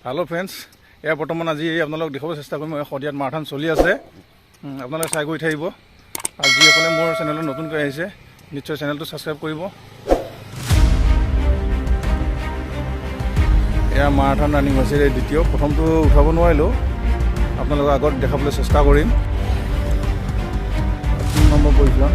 Hello' friends, এয়া বৰ্তমান আজি আপোনালোকক দেখাব চেষ্টা কৰিম শদিয়াত মাৰাথন চলি আছে। আপোনালোকে চাই গৈ থাকিব আৰু যিসকলে মোৰ চেনেলত নতুনকৈ আহিছে নিশ্চয় চেনেলটো ছাবস্ক্ৰাইব কৰিব। এয়া মাৰাথন ৰানিং হৈছে দ্বিতীয়, প্ৰথমটো উঠাব নোৱাৰিলোঁ, আপোনালোকৰ আগত দেখাবলৈ চেষ্টা কৰিম। 3 নম্বৰ পজিশ্যন।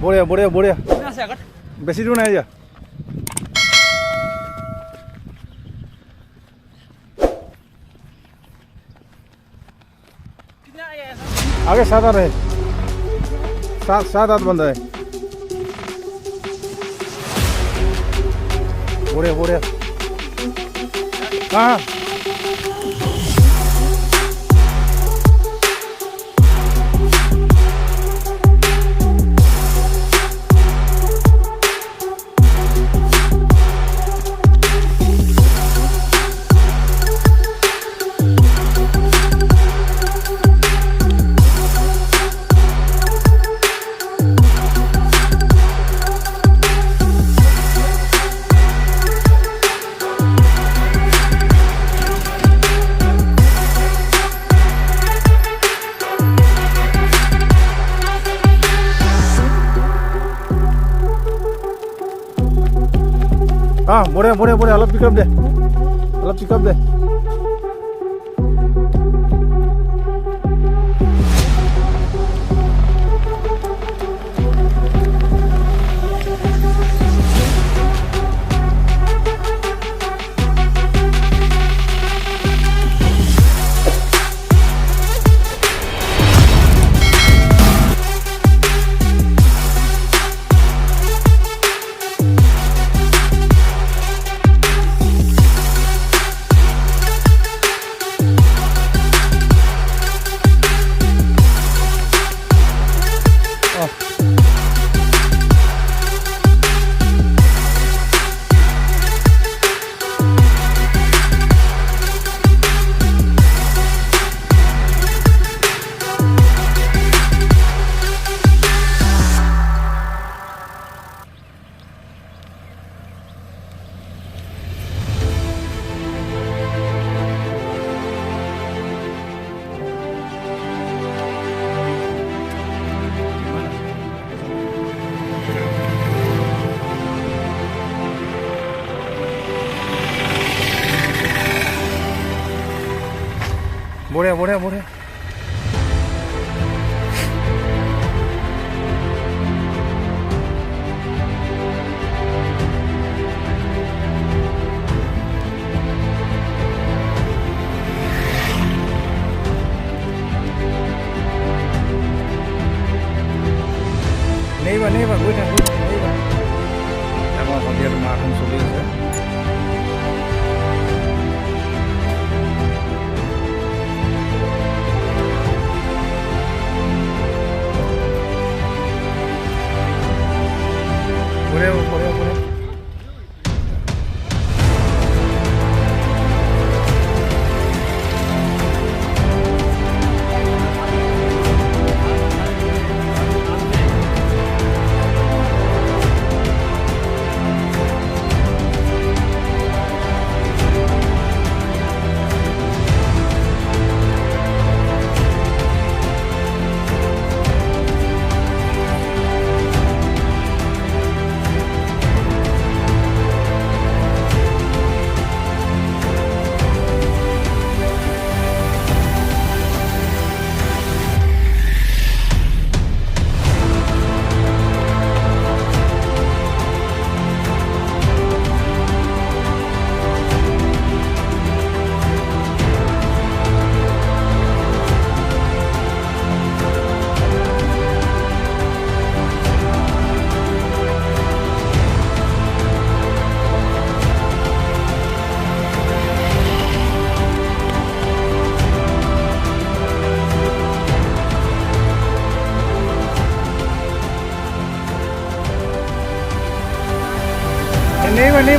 बढ़िया बढ़िया बढ़िया, बेसी दूर नहीं जा। आगे 7-8 है, 7-8 बंदा है। बढ़िया बढ़िया। हाँ हाँ, बढ़िया बढ़िया बढ़िया, अलग पिकअप दे, अलग पिकअप दे। बढ़िया बढ़िया बढ़िया। नहीं बा कोई नहीं बा। আমার সন্ধিয়াত মারাথন চলি আছে। बढ़िया।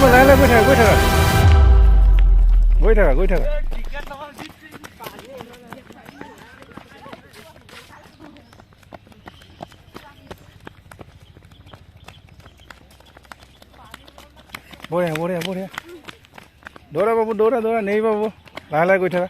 লাহে লাহে গৈ থাকা গৈ থাকা বঢ়িয়া দৌৰা বাবু দৌৰা নেই বাবু লাহে লাহে গৈ থাকা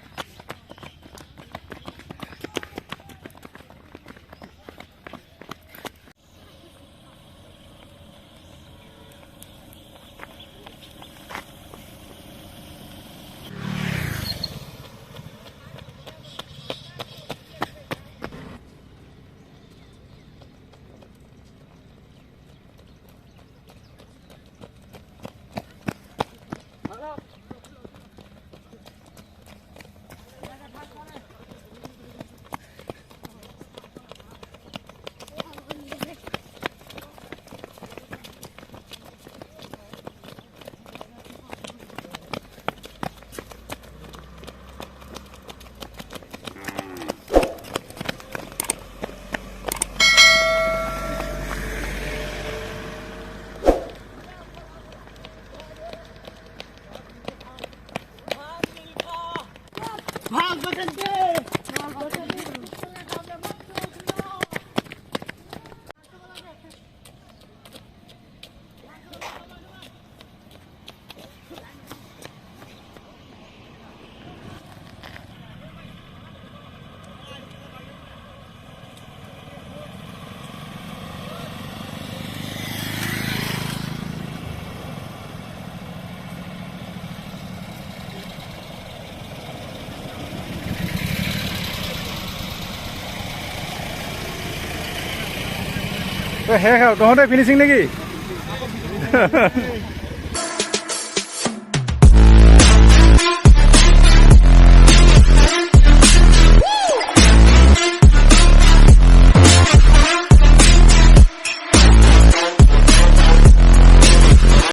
শেষ আৰু তহঁতে ফিনিচিং নেকি